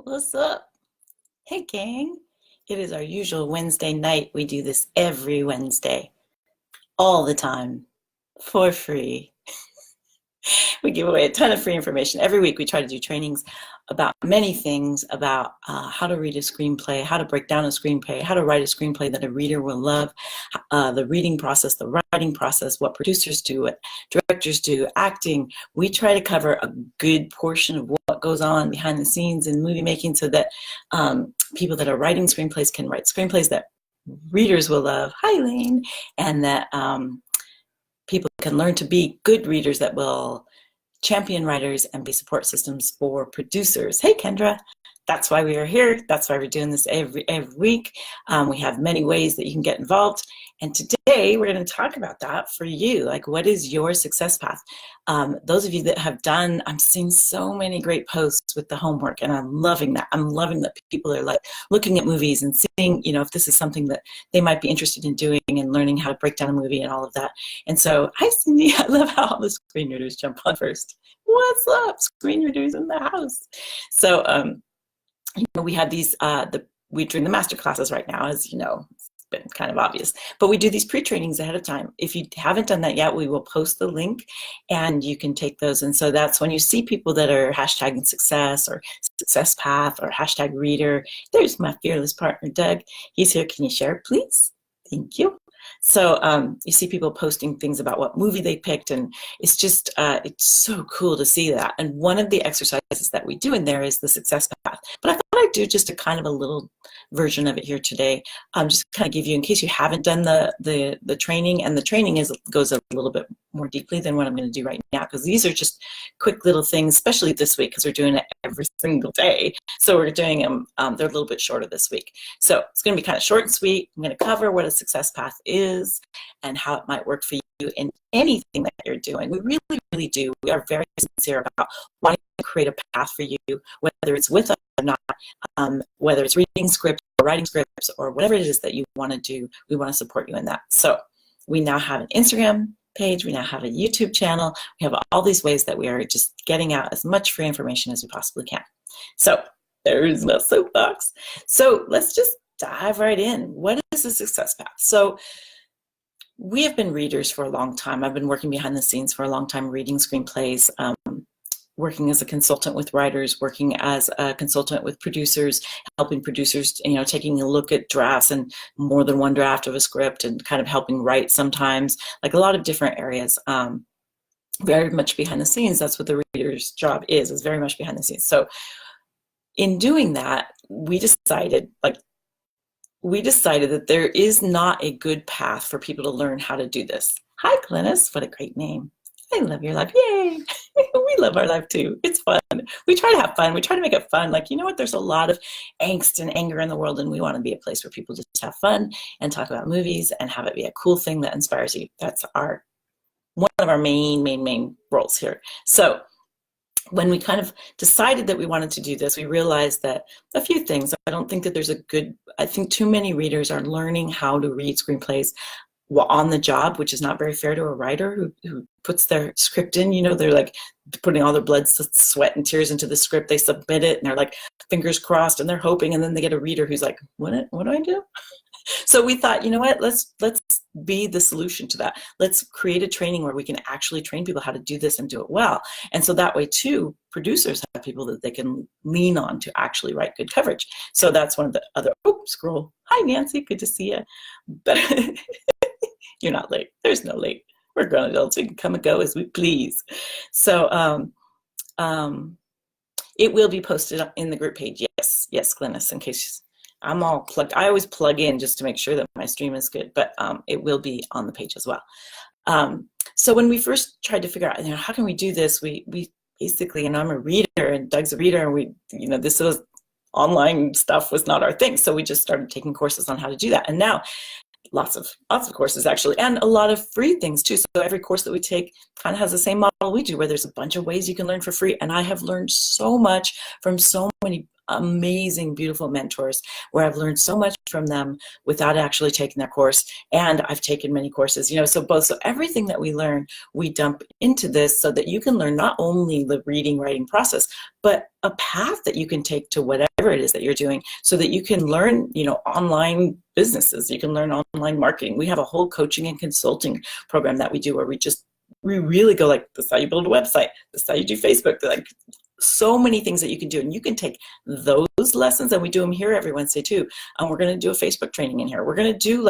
What's up? Hey, gang. It is our usual Wednesday night. We do this every Wednesday, all the time, for free. We give away a ton of free information. Every week we try to do trainings about many things, about how to read a screenplay, how to break down a screenplay, how to write a screenplay that a reader will love, the reading process, the writing process, what producers do, what directors do, acting. We try to cover a good portion of what goes on behind the scenes in movie making so that people that are writing screenplays can write screenplays that readers will love. Hi, Lane. And that people can learn to be good readers that will champion writers and be support systems for producers. Hey, Kendra. That's why we are here. That's why we're doing this every week. We have many ways that you can get involved. And today we're going to talk about that for you. Like, what is your success path? Those of you that have done, I'm seeing so many great posts with the homework, and I'm loving that. I'm loving that people are like looking at movies and seeing, if this is something that they might be interested in doing and learning how to break down a movie and all of that. And so, hi, Cindy. I love how all the screen readers jump on first. What's up, screen readers in the house? So, we have these, we're doing the master classes right now, as you know, it's been kind of obvious, but we do these pre-trainings ahead of time. If you haven't done that yet, we will post the link and you can take those. And so that's when you see people that are hashtagging success or success path or hashtag reader. There's my fearless partner, Doug. He's here. Can you share, please? Thank you. So you see people posting things about what movie they picked, and it's just, it's so cool to see that. And one of the exercises that we do in there is the success path. But I thought I'd do just a kind of a little version of it here today. Just kind of give you, in case you haven't done the training, and the training goes a little bit more deeply than what I'm going to do right now, because these are just quick little things, especially this week, because we're doing it every single day. So we're doing them, they're a little bit shorter this week. So it's going to be kind of short and sweet. I'm going to cover what a success path is and how it might work for you in anything that you're doing. We really, really do. We are very sincere about wanting to create a path for you, whether it's with us or not, whether it's reading scripts or writing scripts or whatever it is that you want to do. We want to support you in that. So we now have an Instagram page. We now have a YouTube channel. We have all these ways that we are just getting out as much free information as we possibly can. So there's my soapbox. So let's just dive right in. What is a success path? So we have been readers for a long time. I've been working behind the scenes for a long time, reading screenplays, working as a consultant with writers, working as a consultant with producers, helping producers, taking a look at drafts and more than one draft of a script and kind of helping write sometimes, like a lot of different areas. Very much behind the scenes. That's what the reader's job is very much behind the scenes. So in doing that, we decided that there is not a good path for people to learn how to do this. Hi, Glennis. What a great name. I love your life. Yay. We love our life too. It's fun. We try to have fun. We try to make it fun. Like, there's a lot of angst and anger in the world, and we want to be a place where people just have fun and talk about movies and have it be a cool thing that inspires you. That's one of our main roles here. So when we kind of decided that we wanted to do this, we realized that a few things. I don't think that I think too many readers are learning how to read screenplays on the job, which is not very fair to a writer who puts their script in. They're like putting all their blood, sweat, and tears into the script. They submit it, and they're like fingers crossed, and they're hoping, and then they get a reader who's like, what do I do? So we thought, you know what, let's be the solution to that. Let's create a training where we can actually train people how to do this and do it well. And so that way too, producers have people that they can lean on to actually write good coverage. So that's one of the other, scroll. Hi, Nancy, good to see you. But you're not late. There's no late. We're grown adults. We can come and go as we please. So it will be posted in the group page. Yes, Glennis, in case I'm all plugged. I always plug in just to make sure that my stream is good, but it will be on the page as well. So when we first tried to figure out, how can we do this? We basically, I'm a reader and Doug's a reader, and this was online stuff was not our thing. So we just started taking courses on how to do that. And now lots of courses actually, and a lot of free things too. So every course that we take kind of has the same model we do, where there's a bunch of ways you can learn for free. And I have learned so much from so many amazing, beautiful mentors where I've learned so much from them without actually taking their course. And I've taken many courses, so everything that we learn, we dump into this so that you can learn not only the reading, writing process, but a path that you can take to whatever it is that you're doing so that you can learn, online businesses, you can learn online marketing. We have a whole coaching and consulting program that we do where we really go like, this is how you build a website, this is how you do Facebook, like so many things that you can do. And you can take those lessons, and we do them here every Wednesday too. And we're going to do a Facebook training in here. We're going to do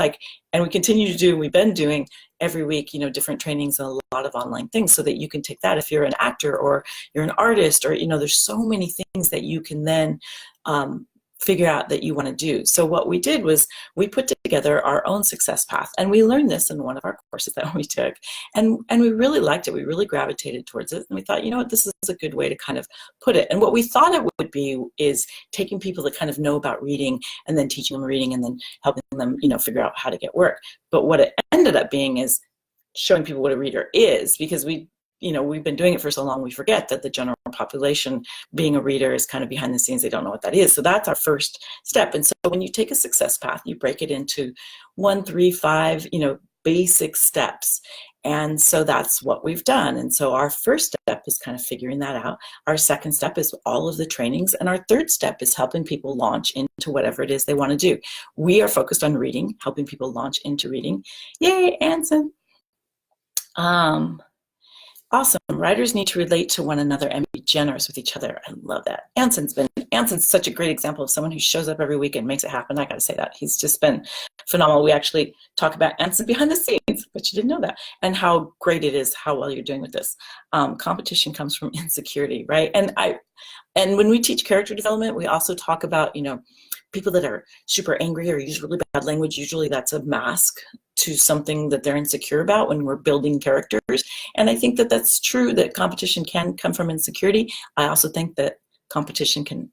and we continue to do, we've been doing every week, different trainings and a lot of online things so that you can take that if you're an actor or you're an artist or, there's so many things that you can then figure out that you want to do. So what we did was we put together our own success path, and we learned this in one of our courses that we took, and we really liked it. We really gravitated towards it, and we thought, this is a good way to kind of put it. And what we thought it would be is taking people that kind of know about reading and then teaching them reading and then helping them, figure out how to get work. But what it ended up being is showing people what a reader is, because we've been doing it for so long, we forget that the general population being a reader is kind of behind the scenes. They don't know what that is. So that's our first step. And so when you take a success path, you break it into 1, 3, 5, basic steps. And so that's what we've done. And so our first step is kind of figuring that out. Our second step is all of the trainings. And our third step is helping people launch into whatever it is they want to do. We are focused on reading, helping people launch into reading. Yay, Anson. Awesome. Writers need to relate to one another and be generous with each other. I love that. Anson's such a great example of someone who shows up every week and makes it happen. I got to say that. He's just been phenomenal. We actually talk about Anson behind the scenes, but you didn't know that, and how great it is, how well you're doing with this. Competition comes from insecurity, right? And when we teach character development, we also talk about, people that are super angry or use really bad language. Usually that's a mask to something that they're insecure about when we're building characters. And I think that that's true, that competition can come from insecurity. I also think that competition can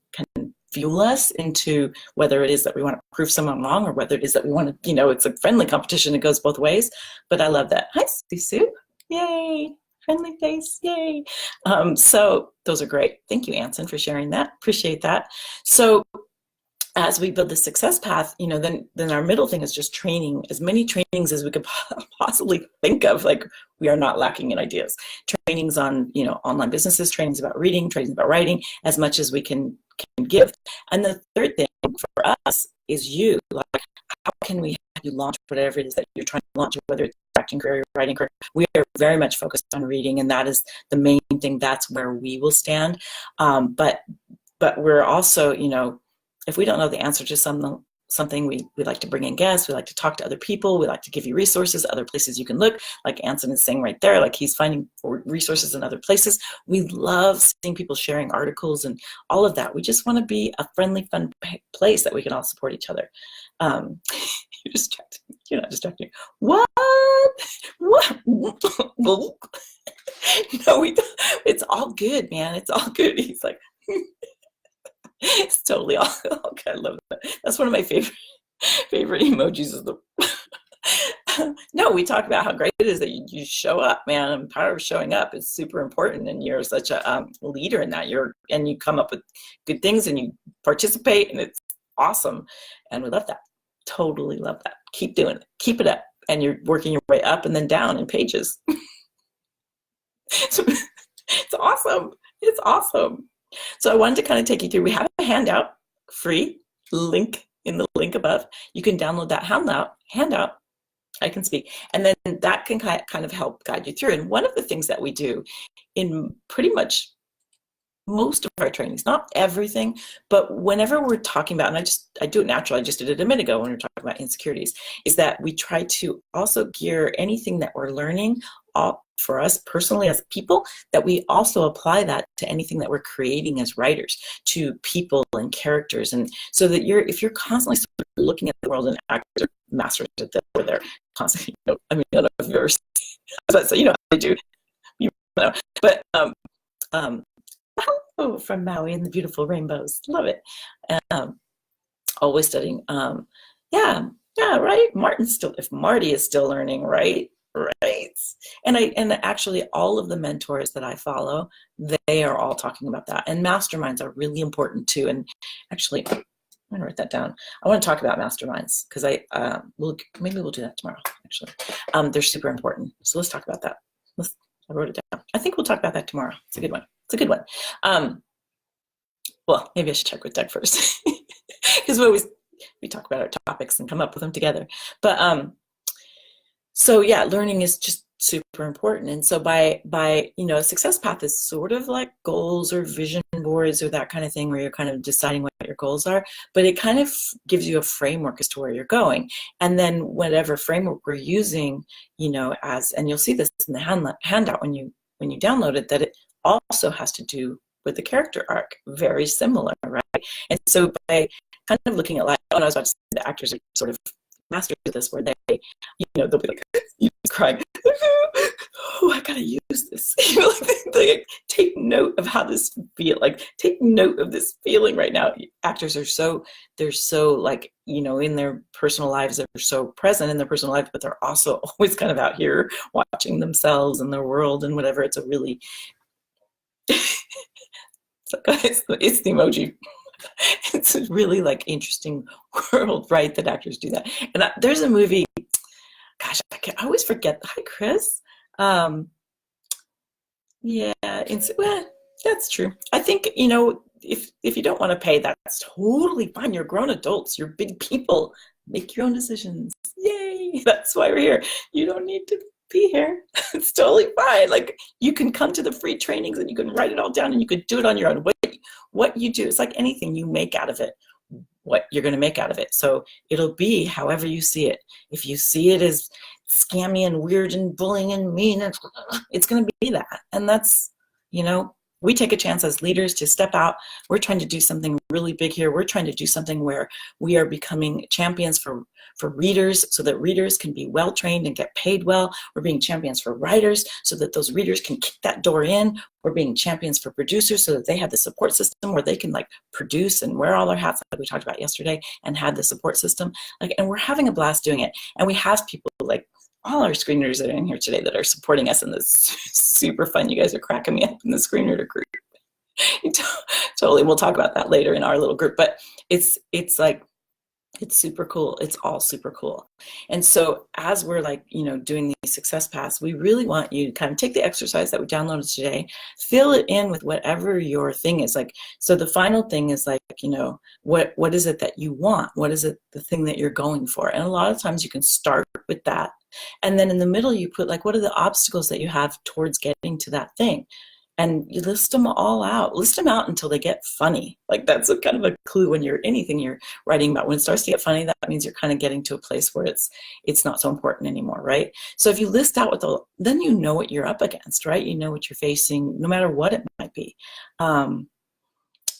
fuel us into whether it is that we want to prove someone wrong or whether it is that we want to, it's a friendly competition. It goes both ways. But I love that. Hi, Sue. Yay. Friendly face. Yay. So those are great. Thank you, Anson, for sharing that. Appreciate that. So as we build the success path, then our middle thing is just training, as many trainings as we could possibly think of. Like, we are not lacking in ideas. Trainings on, online businesses, trainings about reading, trainings about writing, as much as we can give. And the third thing for us is you. Like, how can we help you launch whatever it is that you're trying to launch, whether it's acting career or writing career? We are very much focused on reading, and that is the main thing. That's where we will stand. But we're also, if we don't know the answer to something, we like to bring in guests, we like to talk to other people, we like to give you resources, other places you can look, like Anson is saying right there, like he's finding resources in other places. We love seeing people sharing articles and all of that. We just want to be a friendly, fun place that we can all support each other. You're distracted. You're not distracting. What? No, it's all good, man. It's all good. He's like, it's totally all good. I love that. That's one of my favorite emojis is the no, we talk about how great it is that you show up, man. And part of showing up is super important, and you're such a leader in that. And you come up with good things and you participate, and it's awesome. And we love that. Totally love that. Keep doing it. Keep it up. And you're working your way up and then down in pages. So, it's awesome. It's awesome. So I wanted to kind of take you through. We have a handout, free, link in the link above. You can download that handout. I can speak. And then that can kind of help guide you through. And one of the things that we do in pretty much most of our trainings, not everything, but whenever we're talking about, and I do it naturally, I just did it a minute ago when we were talking about insecurities, is that we try to also gear anything that we're learning for us personally as people, that we also apply that to anything that we're creating as writers, to people and characters. And so that if you're constantly sort of looking at the world, and actors are masters at that, where they're constantly, I don't know if you've ever seen, but so I do, but hello from Maui and the beautiful rainbows, love it. Always studying. Yeah, right. If Marty is still learning, right? Right. And actually all of the mentors that I follow, they are all talking about that. And masterminds are really important too. And actually, I'm gonna write that down. I want to talk about masterminds because maybe we'll do that tomorrow. Actually, they're super important. So let's talk about that. I wrote it down. I think we'll talk about that tomorrow. It's a good one. It's a good one. Well, maybe I should check with Doug first because we talk about our topics and come up with them together. But so yeah, learning is just super important. And so by a success path is sort of like goals or vision boards or that kind of thing where you're kind of deciding what your goals are, but it kind of gives you a framework as to where you're going. And then whatever framework we're using, and you'll see this in the handout when you download it, that it also has to do with the character arc, very similar, right? And so by kind of looking at I was about to say the actors are sort of masters of this, where they'll be like crying, oh, I gotta use this. They take note of how this feel, take note of this feeling right now. Actors are so in their personal lives, they're so present in their personal life, but they're also always kind of out here watching themselves and their world and whatever. It's a really it's the emoji. It's a really interesting world, right? That actors do that. And there's a movie, gosh, I always forget. Hi, Chris. Yeah, that's true. I think, if you don't want to pay, that's totally fine. You're grown adults. You're big people. Make your own decisions. Yay! That's why we're here. You don't need to be here. It's totally fine. You can come to the free trainings and you can write it all down and you could do it on your own. What you do, it's like anything, you make out of it what you're going to make out of it. So it'll be however you see it. If you see it as scammy and weird and bullying and mean, it's going to be that. And that's, we take a chance as leaders to step out. We're trying to do something really big here. We're trying to do something where we are becoming champions for readers so that readers can be well trained and get paid well. We're being champions for writers so that those readers can kick that door in. We're being champions for producers so that they have the support system where they can produce and wear all their hats like we talked about yesterday and have the support system. And we're having a blast doing it. And we have people all our screeners that are in here today that are supporting us in this. Super fun. You guys are cracking me up in the screener group. Totally. We'll talk about that later in our little group, but it's super cool. It's all super cool. And so as we're doing these success paths, we really want you to kind of take the exercise that we downloaded today, fill it in with whatever your thing is. So the final thing is what is it that you want? What is it, the thing that you're going for? And a lot of times you can start with that. And then in the middle, you put what are the obstacles that you have towards getting to that thing? And you list them all out. List them out until they get funny. That's a kind of a clue when anything you're writing about. When it starts to get funny, that means you're kind of getting to a place where it's not so important anymore, right? So if you list out then you know what you're up against, right? You know what you're facing, no matter what it might be.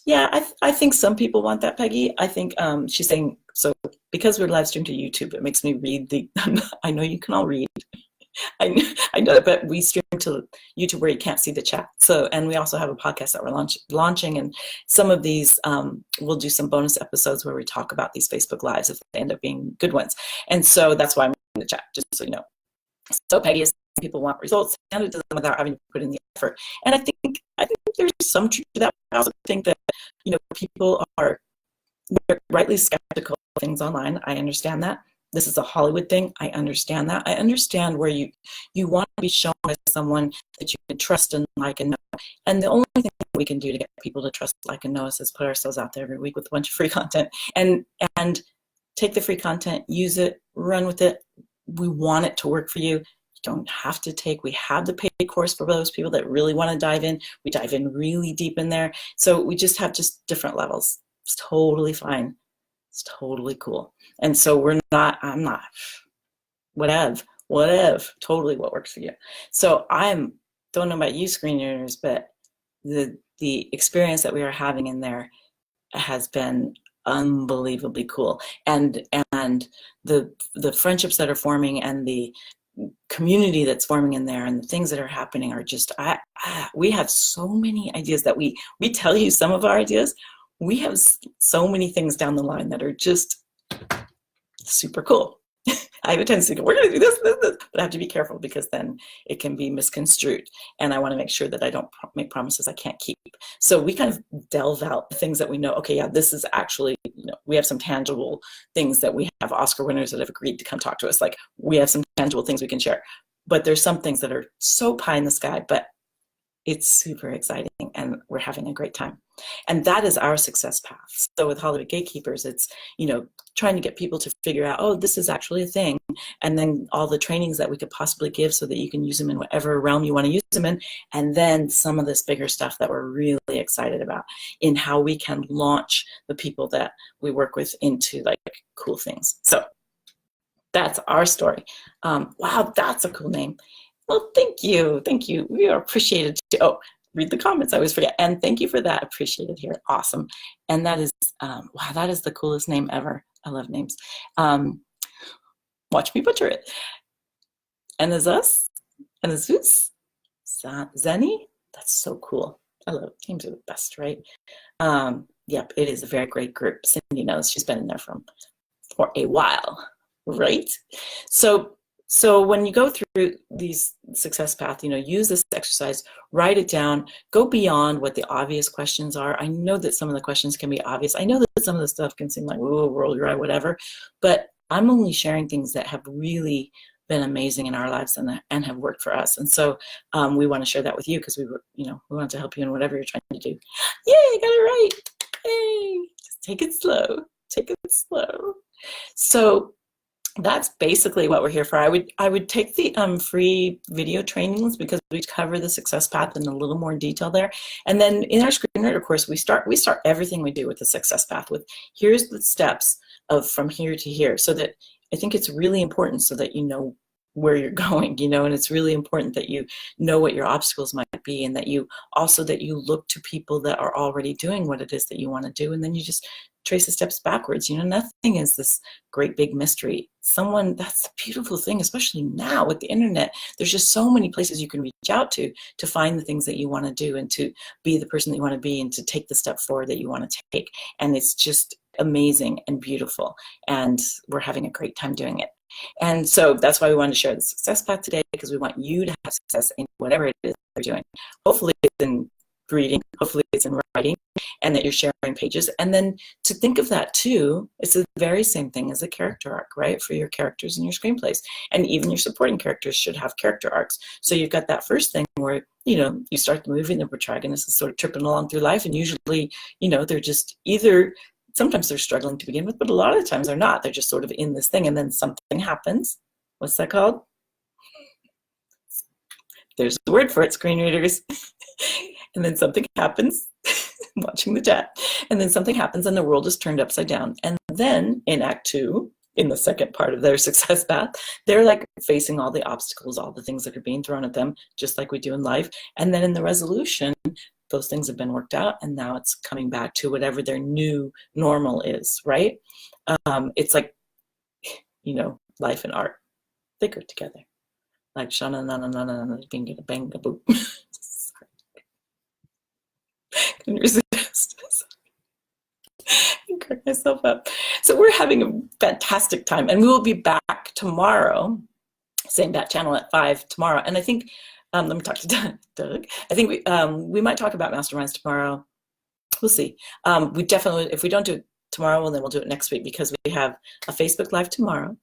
Yeah, I think some people want that, Peggy. I think she's saying, so because we're live streamed to YouTube, it makes me read I know you can all read. I know that, but we stream to YouTube where you can't see the chat. So, and we also have a podcast that we're launching, and some of these we'll do some bonus episodes where we talk about these Facebook Lives if they end up being good ones. And so that's why I'm in the chat, just so you know. So Peggy is saying people want results and it does them without having to put in the effort. And I think there's some truth to that. I also think that people are rightly skeptical of things online. I understand that. This is a Hollywood thing. I understand that. I understand where you want to be shown as someone that you can trust and like and know. And the only thing we can do to get people to trust, like, and know us is put ourselves out there every week with a bunch of free content and take the free content, use it, run with it. We want it to work for you. You don't have to we have the paid course for those people that really want to dive in. We dive in really deep in there. So we just have different levels. It's totally fine. It's totally cool. And so I'm not, whatever, totally what works for you. So don't know about you screeners, but the experience that we are having in there has been unbelievably cool. And the friendships that are forming and the community that's forming in there and the things that are happening are just, we have so many ideas that we tell you some of our ideas. We have so many things down the line that are just super cool. I have a tendency to go, we're going to do this, but I have to be careful because then it can be misconstrued. And I want to make sure that I don't make promises I can't keep. So we kind of delve out the things that we know. Okay, yeah, this is actually, we have some tangible things that we have Oscar winners that have agreed to come talk to us. Like we have some tangible things we can share. But there's some things that are so pie in the sky, but it's super exciting and we're having a great time. And that is our success path. So with Hollywood Gatekeepers, it's, trying to get people to figure out, oh, this is actually a thing. And then all the trainings that we could possibly give so that you can use them in whatever realm you want to use them in. And then some of this bigger stuff that we're really excited about in how we can launch the people that we work with into like cool things. So that's our story. Wow, that's a cool name. Well, thank you. Thank you. We are appreciated too. Oh, read the comments. I always forget. And thank you for that. Appreciated here. Awesome. And that is, wow, that is the coolest name ever. I love names. Watch me butcher it. And there's us. And there's Zeus. Zenny. That's so cool. I love it. Names are the best, right? Yep, it is a very great group. Cindy knows. She's been in there for a while, right? So when you go through these success path, use this exercise, write it down, go beyond what the obvious questions are. I know that some of the questions can be obvious. I know that some of the stuff can seem like, whoa, roll your eye, whatever. But I'm only sharing things that have really been amazing in our lives and have worked for us. And so we want to share that with you because we want to help you in whatever you're trying to do. Yay, I got it right. Hey, just take it slow. Take it slow. So that's basically what we're here for. I would take the free video trainings because we cover the success path in a little more detail there. And then in our screenwriter course, we start everything we do with the success path with here's the steps of from here to here. So that I think it's really important so that you know where you're going, and it's really important that you know what your obstacles might be and that you look to people that are already doing what it is that you want to do. And then you just trace the steps backwards. Nothing is this great big mystery. That's the beautiful thing, especially now with the internet. There's just so many places you can reach out to find the things that you want to do and to be the person that you want to be and to take the step forward that you want to take. And it's just amazing and beautiful. And we're having a great time doing it. And so that's why we wanted to share the success path today, because we want you to have success in whatever it is you're doing. Hopefully it's in reading, hopefully it's in writing, and that you're sharing pages. And then to think of that too, it's the very same thing as a character arc, right? For your characters and your screenplays. And even your supporting characters should have character arcs. So you've got that first thing where, you start the movie and the protagonist is sort of tripping along through life, and usually, they're just sometimes they're struggling to begin with, but a lot of the times they're not. They're just sort of in this thing, and then something happens. What's that called? There's the word for it, screen readers. And then something happens, watching the chat, and then something happens and the world is turned upside down. And then in Act 2, in the second part of their success path, they're like facing all the obstacles, all the things that are being thrown at them, just like we do in life. And then in the resolution, those things have been worked out, and now it's coming back to whatever their new normal is, right? It's like, life and art. They go together. Like shana na na na na na binga banga boo. Couldn't resist. I crack myself up. So we're having a fantastic time, and we will be back tomorrow, same bat channel at 5 tomorrow. And I think let me talk to Doug. I think we might talk about Masterminds tomorrow. We'll see. We definitely, if we don't do it tomorrow, well, then we'll do it next week, because we have a Facebook Live tomorrow.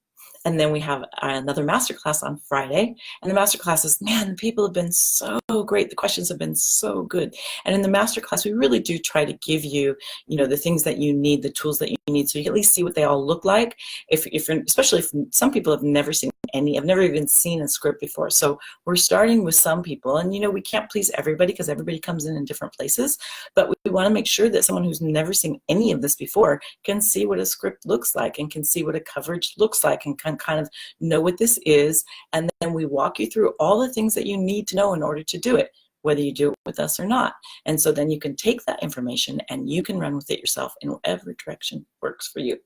And then we have another masterclass on Friday. And the masterclasses, man, the people have been so great. The questions have been so good. And in the masterclass, we really do try to give you, the things that you need, the tools that you need, so you can at least see what they all look like. Especially if some people have never seen any, have never even seen a script before. So we're starting with some people, and we can't please everybody because everybody comes in different places. But we want to make sure that someone who's never seen any of this before can see what a script looks like and can see what a coverage looks like and can kind of know what this is. And then we walk you through all the things that you need to know in order to do it, whether you do it with us or not. And so then you can take that information and you can run with it yourself in whatever direction works for you. You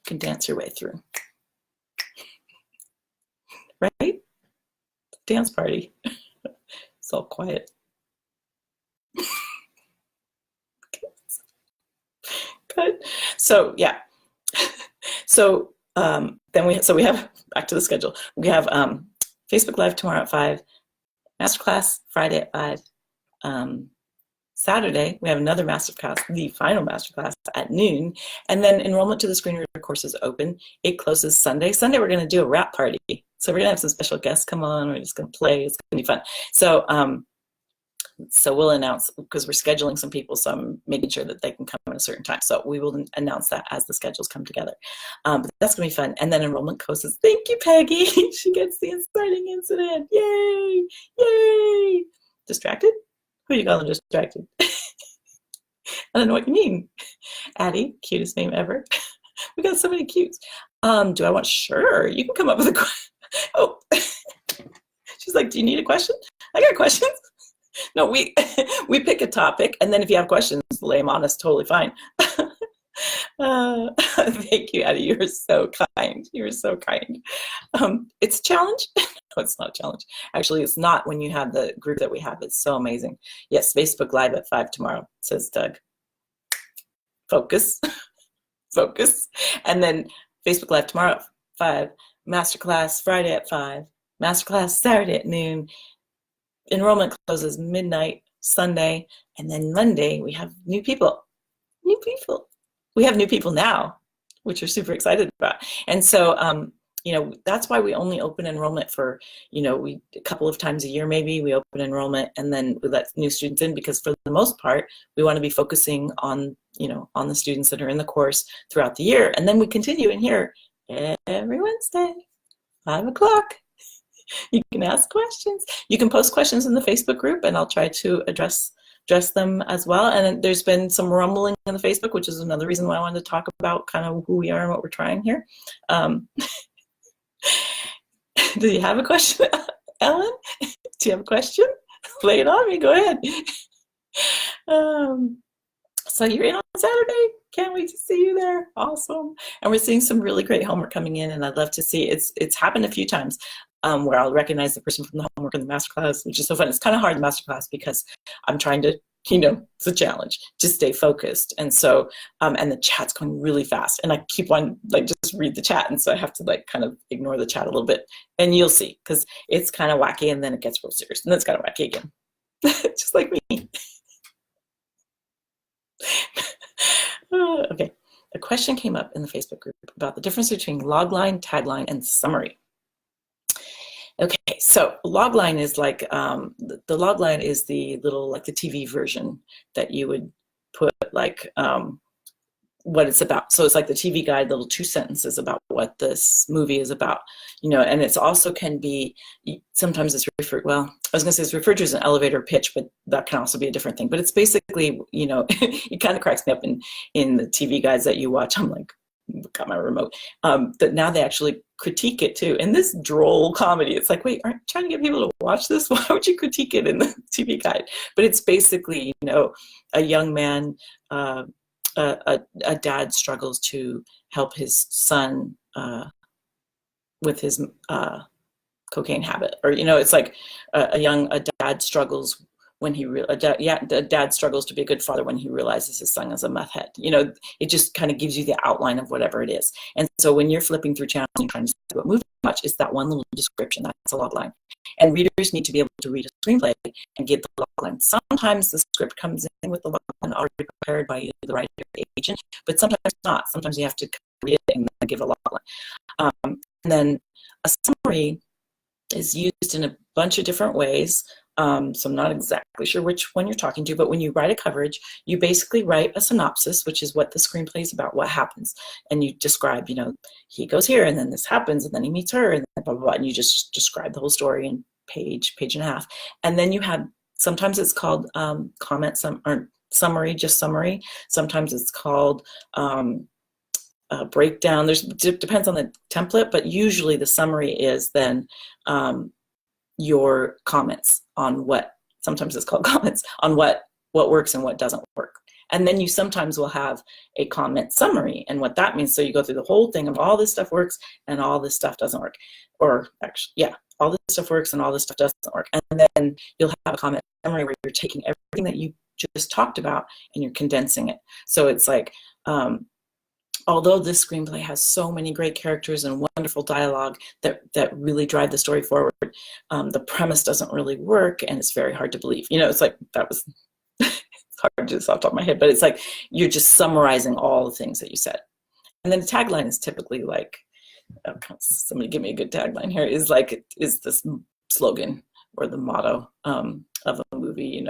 can dance your way through. Right? Dance party. It's all quiet. Good. So yeah. So Then we have, back to the schedule. We have Facebook Live tomorrow at 5, Masterclass Friday at 5. Saturday, we have another masterclass, the final masterclass at noon. And then enrollment to the screen reader course is open. It closes Sunday. Sunday, we're going to do a wrap party. So we're going to have some special guests come on. We're just going to play. It's going to be fun. So we'll announce, because we're scheduling some people, so I'm making sure that they can come at a certain time. So we will announce that as the schedules come together. But that's going to be fun. And then enrollment closes. Thank you, Peggy. She gets the inciting incident. Yay! Yay! Distracted? Who are you calling distracted? I don't know what you mean. Addie, cutest name ever. We got so many cutes. Do I want? Sure, you can come up with a question. Oh, she's like, do you need a question? I got questions. No, we pick a topic, and then if you have questions, lay them on us. Totally fine. Thank you, Addie. You're so kind. You're so kind. It's a challenge. No, it's not a challenge. Actually, it's not when you have the group that we have. It's so amazing. Yes, Facebook Live at 5 tomorrow, says Doug. Focus. Focus. And then Facebook Live tomorrow at 5, Masterclass Friday at 5, Masterclass Saturday at noon. Enrollment closes midnight Sunday, and then Monday we have new people. New people. We have new people now, which we're super excited about. And so, that's why we only open enrollment for, a couple of times a year, maybe we open enrollment and then we let new students in, because for the most part, we want to be focusing on, on the students that are in the course throughout the year. And then we continue in here every Wednesday, 5 o'clock. You can ask questions. You can post questions in the Facebook group, and I'll try to address them as well. And there's been some rumbling in the Facebook, which is another reason why I wanted to talk about kind of who we are and what we're trying here. Do you have a question, Ellen? Do you have a question? Lay it on me. Go ahead. So you're in on Saturday. Can't wait to see you there. Awesome. And we're seeing some really great homework coming in, and I'd love to see. It's happened a few times where I'll recognize the person from the homework in the masterclass, which is so fun. It's kind of hard in the masterclass because I'm trying to, it's a challenge to stay focused. And so, and the chat's going really fast, and I keep on just read the chat. And so I have to kind of ignore the chat a little bit, and you'll see, because it's kind of wacky, and then it gets real serious, and then it's kind of wacky again, just like me. Okay, a question came up in the Facebook group about the difference between logline, tagline, and summary. Okay, so logline is like, the logline is the little, the TV version that you would put what it's about. So it's like the TV guide, little 2 sentences about what this movie is about, and it's also can be, sometimes it's referred, I was gonna say it's referred to as an elevator pitch, but that can also be a different thing. But it's basically, it kind of cracks me up in the TV guides that you watch. I'm like, got my remote, that now they actually critique it too. In this droll comedy, it's like, wait, aren't you trying to get people to watch this? Why would you critique it in the TV guide? But it's basically, a young man, a dad struggles to help his son with his cocaine habit, or it's like a dad struggles when a dad struggles to be a good father when he realizes his son is a meth head. It just kind of gives you the outline of whatever it is. And so when you're flipping through channels and trying to see what movie much, it's that one little description. That's a log line. And readers need to be able to read a screenplay and get the log line. Sometimes the script comes in with the log line already prepared by either the writer or the agent, but sometimes not. Sometimes you have to read it and then give a log line. And then a summary is used in a bunch of different ways. So I'm not exactly sure which one you're talking to, but when you write a coverage, you basically write a synopsis, which is what the screenplay is about, what happens. And you describe, he goes here, and then this happens, and then he meets her, and then blah, blah, blah. And you just describe the whole story in page and a half. And then you have, sometimes it's called summary, just summary. Sometimes it's called breakdown. It depends on the template, but usually the summary is then your comments on sometimes it's called comments on what works and what doesn't work. And then you sometimes will have a comment summary and what that means. So you go through the whole thing of all this stuff works and all this stuff doesn't work. Or actually, yeah, all this stuff works and all this stuff doesn't work. And then you'll have a comment summary where you're taking everything that you just talked about and you're condensing it. So it's like, although this screenplay has so many great characters and wonderful dialogue that really drive the story forward, the premise doesn't really work, and it's very hard to believe. It's like, that was it's hard to do this off the top of my head, but it's like you're just summarizing all the things that you said. And then the tagline is typically like, somebody give me a good tagline here, is this slogan or the motto of a movie,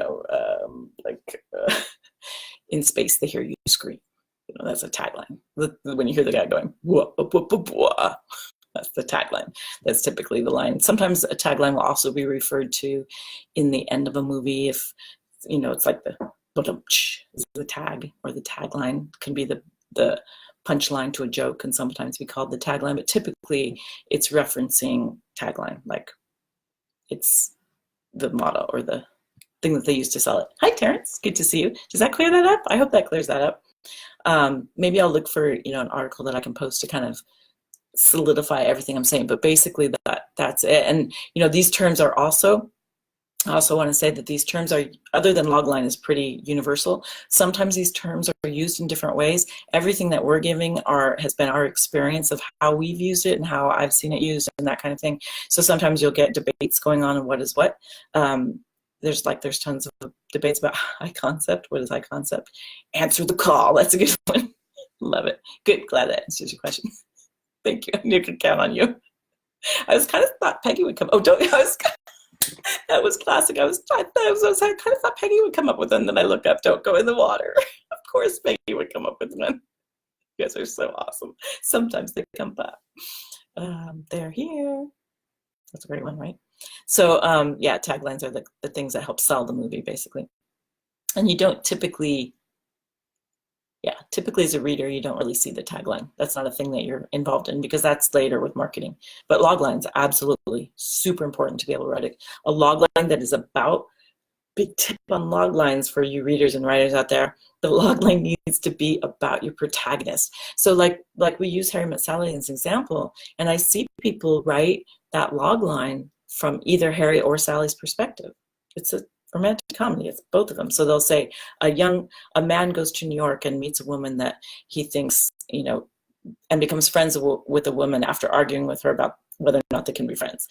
in space they hear you scream. That's a tagline. When you hear the guy going, whoa, whoa, whoa, whoa, that's the tagline. That's typically the line. Sometimes a tagline will also be referred to in the end of a movie if, it's like the tag, or the tagline can be the punchline to a joke, can sometimes be called the tagline, but typically it's referencing tagline, like it's the motto or the thing that they use to sell it. Hi, Terrence. Good to see you. Does that clear that up? I hope that clears that up. Maybe I'll look for an article that I can post to kind of solidify everything I'm saying, but basically that's it. And these terms are also, I also want to say that these terms are, other than logline, is pretty universal. Sometimes these terms are used in different ways. Everything that we're giving has been our experience of how we've used it and how I've seen it used and that kind of thing. So sometimes you'll get debates going on what is what. There's tons of debates about high concept. What is high concept? Answer the call. That's a good one. Love it. Good. Glad that answers your question. Thank you. I could count on you. I was kind of thought Peggy would come. Oh, don't. That was classic. I kind of thought Peggy would come up with one. Then I look up. Don't go in the water. Of course, Peggy would come up with one. You guys are so awesome. Sometimes they come back. They're here. That's a great one, right? So yeah, taglines are the things that help sell the movie, basically. And you don't typically as a reader, you don't really see the tagline. That's not a thing that you're involved in, because that's later with marketing. But loglines, absolutely super important to be able to write a logline that is about, big tip on loglines for you readers and writers out there, the logline needs to be about your protagonist. So like we use Harry Met Sally as an example, and I see people write that logline from either Harry or Sally's perspective. It's a romantic comedy. It's both of them. So they'll say a man goes to New York and meets a woman that he thinks, and becomes friends with a woman after arguing with her about whether or not they can be friends.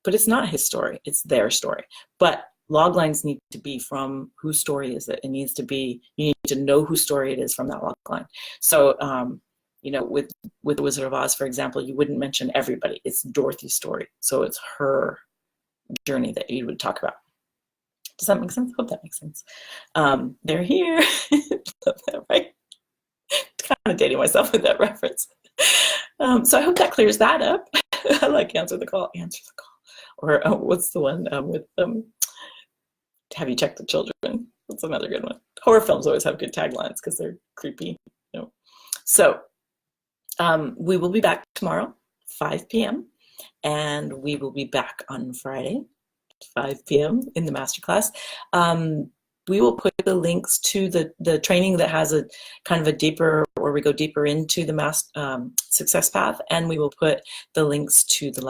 But it's not his story. It's their story. But loglines need to be from whose story is it? It needs to be, you need to know whose story it is from that logline. So, with The Wizard of Oz, for example, you wouldn't mention everybody. It's Dorothy's story. So it's her journey that you would talk about. Does that make sense? I hope that makes sense. They're here. Love that, right? Kind of dating myself with that reference. So I hope that clears that up. I like answer the call. Answer the call. Or what's the one with have you checked the children? That's another good one. Horror films always have good taglines because they're creepy. So we will be back tomorrow, 5 p.m. And we will be back on Friday, 5 p.m. in the masterclass. We will put the links to the training that has a kind of a deeper, where we go deeper into the success path, and we will put the links to the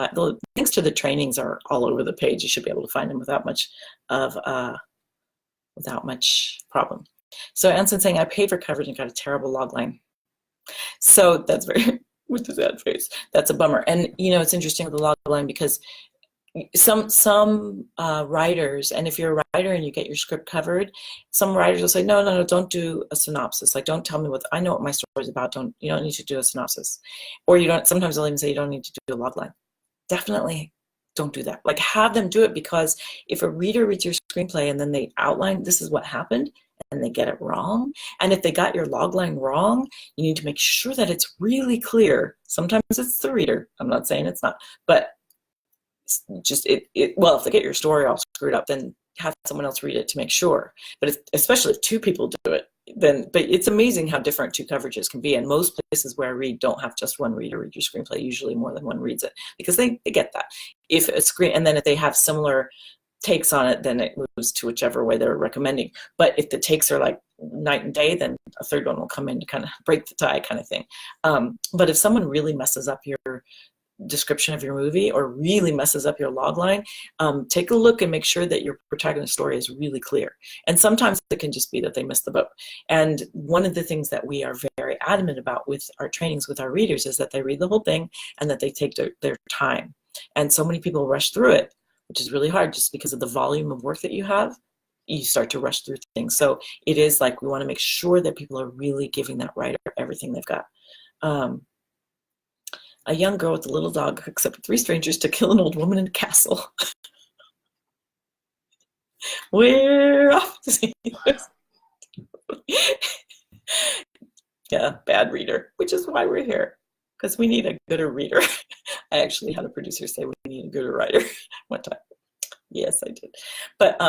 links to the trainings are all over the page. You should be able to find them without much problem. So Anson's saying, I paid for coverage and got a terrible logline. So that's very, with the sad face, that's a bummer. And it's interesting with the logline, because some writers, and if you're a writer and you get your script covered, some writers will say, no, don't do a synopsis. Like, don't tell me I know what my story is about. You don't need to do a synopsis. Or sometimes they'll even say you don't need to do a logline. Definitely don't do that. Like, have them do it, because if a reader reads your screenplay and then they outline, this is what happened, and they get it wrong, and if they got your logline wrong, you need to make sure that it's really clear. Sometimes it's the reader. I'm not saying it's not, but just well, if they get your story all screwed up, then have someone else read it to make sure. But especially if two people do it, but it's amazing how different two coverages can be. And most places where I read don't have just one reader read your screenplay. Usually more than one reads it, because they get that. If and then if they have similar takes on it, then it moves to whichever way they're recommending. But if the takes are like night and day, then a third one will come in to kind of break the tie, kind of thing. But if someone really messes up your description of your movie or really messes up your logline, take a look and make sure that your protagonist story is really clear. And sometimes it can just be that they missed the boat. And one of the things that we are very adamant about with our trainings with our readers is that they read the whole thing and that they take their time. And so many people rush through it, which is really hard just because of the volume of work that you have. You start to rush through things. So it is like we want to make sure that people are really giving that writer everything they've got. A young girl with a little dog hooks up with 3 strangers to kill an old woman in a castle. We're off to see this. Yeah, bad reader, which is why we're here, because we need a gooder reader. I actually had a producer say we need a gooder writer one time. Yes, I did. But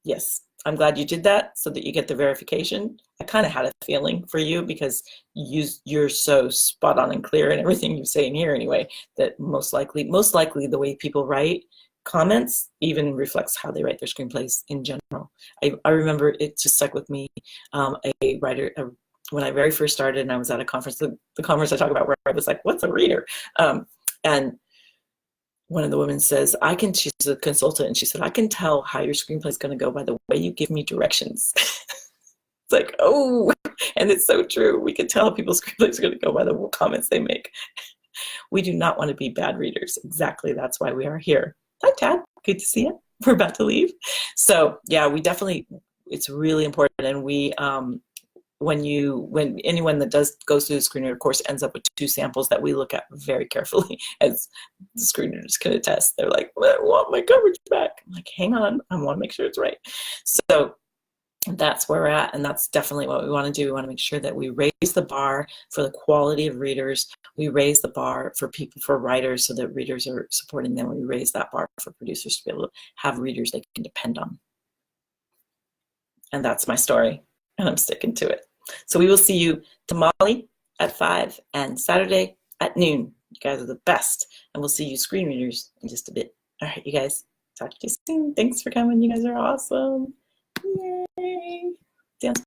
yes, I'm glad you did that so that you get the verification. I kind of had a feeling for you because you're so spot on and clear in everything you say in here anyway, that most likely the way people write comments even reflects how they write their screenplays in general. I remember it just stuck with me. A writer, when I very first started and I was at a conference, the conference I talk about where I was like, what's a reader? And one of the women says, she's a consultant, and she said, I can tell how your screenplay is going to go by the way you give me directions. It's like, oh, and it's so true. We can tell how people's screenplays are going to go by the comments they make. We do not want to be bad readers. Exactly. That's why we are here. Hi, Tad. Good to see you. We're about to leave. So yeah, it's really important. And we, when anyone that goes through the screenreader course ends up with 2 samples that we look at very carefully, as the screenreaders can attest. They're like, I want my coverage back. I'm like, hang on, I want to make sure it's right. So that's where we're at, and that's definitely what we want to do. We want to make sure that we raise the bar for the quality of readers. We raise the bar for writers so that readers are supporting them. We raise that bar for producers to be able to have readers they can depend on. And that's my story, and I'm sticking to it. So we will see you tomorrow at 5 and Saturday at noon. You guys are the best. And we'll see you screen readers in just a bit. All right, you guys. Talk to you soon. Thanks for coming. You guys are awesome. Yay. Dance.